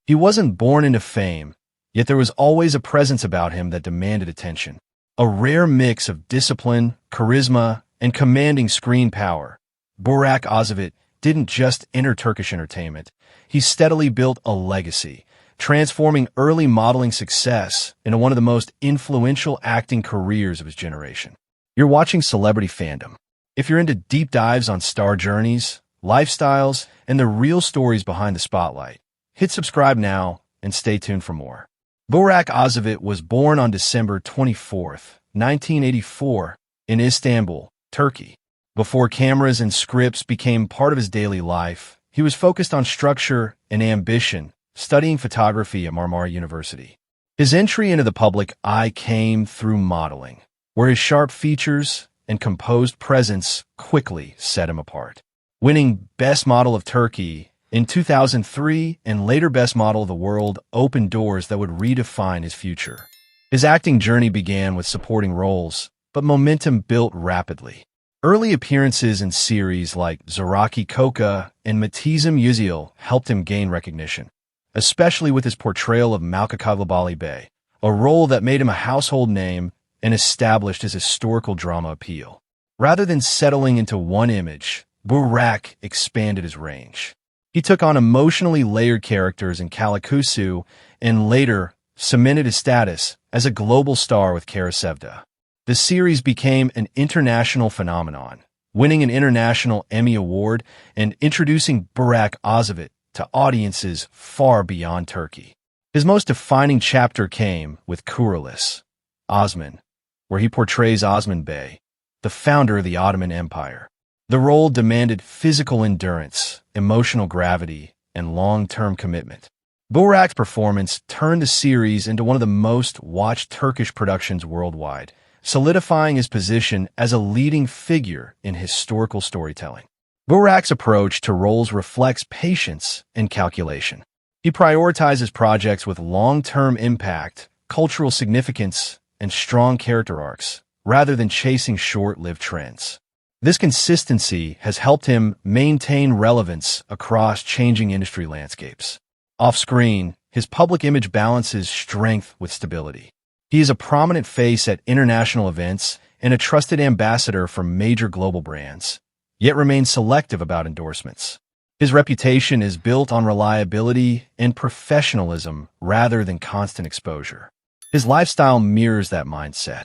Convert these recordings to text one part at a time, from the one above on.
He wasn't born into fame, yet there was always a presence about him that demanded attention. A rare mix of discipline, charisma, and commanding screen power. Burak Özçivit didn't just enter Turkish entertainment. He steadily built a legacy, transforming early modeling success into one of the most influential acting careers of his generation. You're watching Celebrity Fandom. If you're into deep dives on star journeys, lifestyles, and the real stories behind the spotlight, hit subscribe now and stay tuned for more. Burak Özçivit was born on December 24, 1984, in Istanbul, Turkey. Before cameras and scripts became part of his daily life, he was focused on structure and ambition, studying photography at Marmara University. His entry into the public eye came through modeling, where his sharp features and composed presence quickly set him apart. Winning Best Model of Turkey in 2003 and later Best Model of the World opened doors that would redefine his future. His acting journey began with supporting roles, but momentum built rapidly. Early appearances in series like Zoraki Koka and Matizim Yüzyıl helped him gain recognition, especially with his portrayal of Malkakaglabali Bey, a role that made him a household name and established his historical drama appeal. Rather than settling into one image, Burak expanded his range. He took on emotionally layered characters in Kalikusu and later cemented his status as a global star with Kara Sevda. The series became an international phenomenon, winning an International Emmy Award and introducing Burak Özçivit to audiences far beyond Turkey. His most defining chapter came with Kuruluş Osman, where he portrays Osman Bey, the founder of the Ottoman Empire. The role demanded physical endurance, emotional gravity, and long-term commitment. Burak's performance turned the series into one of the most watched Turkish productions worldwide, solidifying his position as a leading figure in historical storytelling. Burak's approach to roles reflects patience and calculation. He prioritizes projects with long-term impact, cultural significance, and strong character arcs, rather than chasing short-lived trends. This consistency has helped him maintain relevance across changing industry landscapes. Off-screen, his public image balances strength with stability. He is a prominent face at international events and a trusted ambassador for major global brands, yet remains selective about endorsements. His reputation is built on reliability and professionalism rather than constant exposure. His lifestyle mirrors that mindset.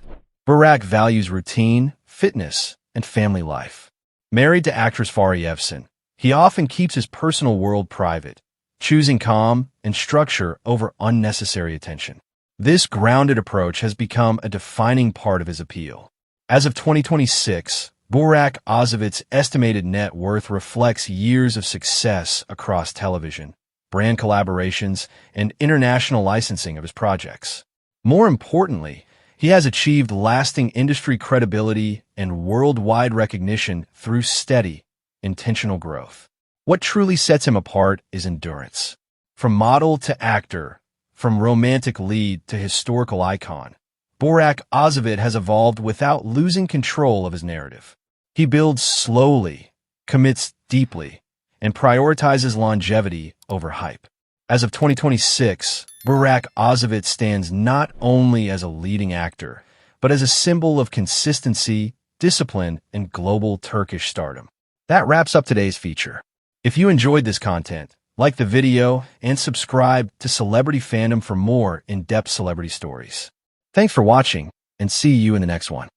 Burak values routine, fitness, and family life. Married to actress Fahriye Evcen, he often keeps his personal world private, choosing calm and structure over unnecessary attention. This grounded approach has become a defining part of his appeal. As of 2026, Burak Özçivit's estimated net worth reflects years of success across television, brand collaborations, and international licensing of his projects. More importantly, he has achieved lasting industry credibility and worldwide recognition through steady, intentional growth. What truly sets him apart is endurance. From model to actor, from romantic lead to historical icon, Burak Özçivit has evolved without losing control of his narrative. He builds slowly, commits deeply, and prioritizes longevity over hype. As of 2026, Burak Özçivit stands not only as a leading actor, but as a symbol of consistency, discipline, and global Turkish stardom. That wraps up today's feature. If you enjoyed this content, like the video and subscribe to Celebrity Fandom for more in-depth celebrity stories. Thanks for watching, and see you in the next one.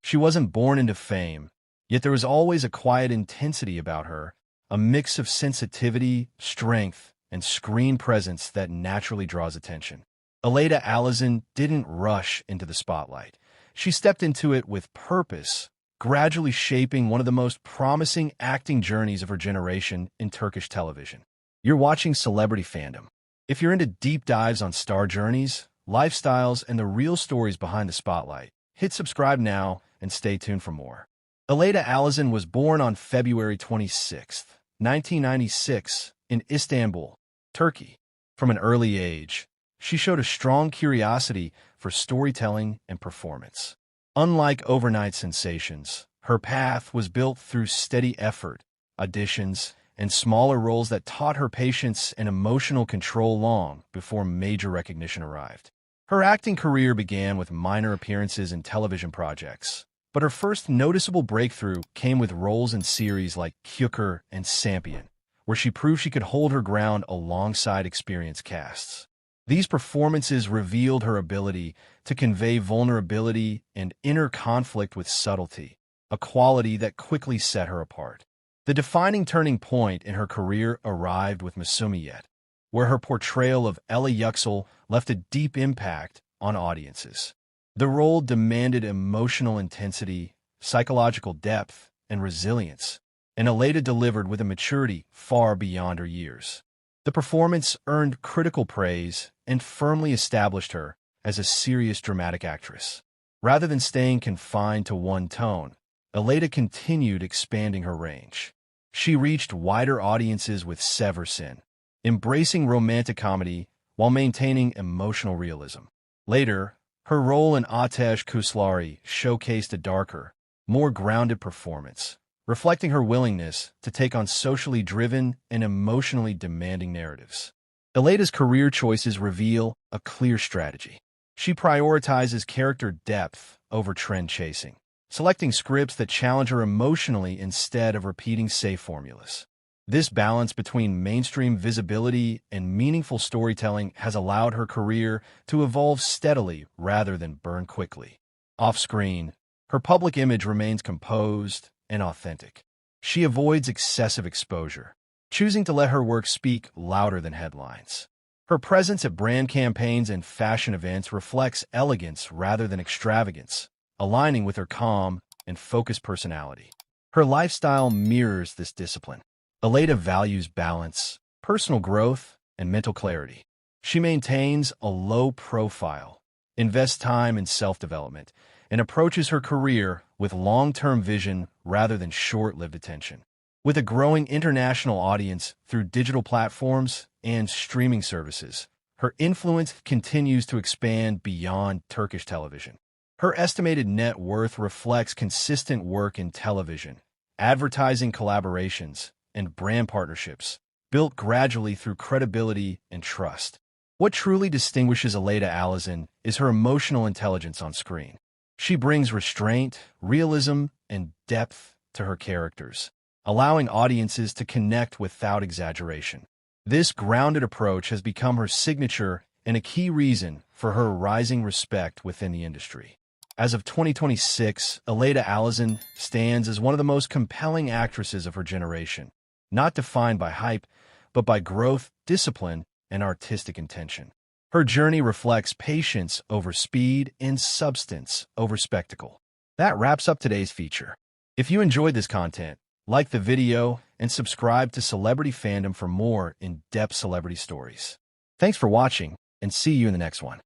She wasn't born into fame, yet there was always a quiet intensity about her, a mix of sensitivity, strength, and screen presence that naturally draws attention. İlayda Alişan didn't rush into the spotlight. She stepped into it with purpose, gradually shaping one of the most promising acting journeys of her generation in Turkish television. You're watching Celebrity Fandom. If you're into deep dives on star journeys, lifestyles, and the real stories behind the spotlight, hit subscribe now and stay tuned for more. İlayda Alişan was born on February 26, 1996, in Istanbul, Turkey. From an early age, she showed a strong curiosity for storytelling and performance. Unlike overnight sensations, her path was built through steady effort, auditions, and smaller roles that taught her patience and emotional control long before major recognition arrived. Her acting career began with minor appearances in television projects, but her first noticeable breakthrough came with roles in series like Çukur and Champion, where she proved she could hold her ground alongside experienced casts. These performances revealed her ability to convey vulnerability and inner conflict with subtlety, a quality that quickly set her apart. The defining turning point in her career arrived with Masumiyet, where her portrayal of Ella Yüksel left a deep impact on audiences. The role demanded emotional intensity, psychological depth, and resilience, and İlayda delivered with a maturity far beyond her years. The performance earned critical praise and firmly established her as a serious dramatic actress. Rather than staying confined to one tone, İlayda continued expanding her range. She reached wider audiences with Seversin, embracing romantic comedy while maintaining emotional realism. Later, her role in Ateş Kuşları showcased a darker, more grounded performance, reflecting her willingness to take on socially driven and emotionally demanding narratives. İlayda's career choices reveal a clear strategy. She prioritizes character depth over trend chasing, selecting scripts that challenge her emotionally instead of repeating safe formulas. This balance between mainstream visibility and meaningful storytelling has allowed her career to evolve steadily rather than burn quickly. Off-screen, her public image remains composed and authentic. She avoids excessive exposure, choosing to let her work speak louder than headlines. Her presence at brand campaigns and fashion events reflects elegance rather than extravagance, aligning with her calm and focused personality. Her lifestyle mirrors this discipline. İlayda values balance, personal growth, and mental clarity. She maintains a low profile, invests time in self-development, and approaches her career with long-term vision rather than short-lived attention. With a growing international audience through digital platforms and streaming services, her influence continues to expand beyond Turkish television. Her estimated net worth reflects consistent work in television, advertising collaborations, and brand partnerships, built gradually through credibility and trust. What truly distinguishes İlayda Alişan is her emotional intelligence on screen. She brings restraint, realism, and depth to her characters, allowing audiences to connect without exaggeration. This grounded approach has become her signature and a key reason for her rising respect within the industry. As of 2026, İlayda Alişan stands as one of the most compelling actresses of her generation, not defined by hype, but by growth, discipline, and artistic intention. Her journey reflects patience over speed and substance over spectacle. That wraps up today's feature. If you enjoyed this content, like the video and subscribe to Celebrity Fandom for more in-depth celebrity stories. Thanks for watching, and see you in the next one.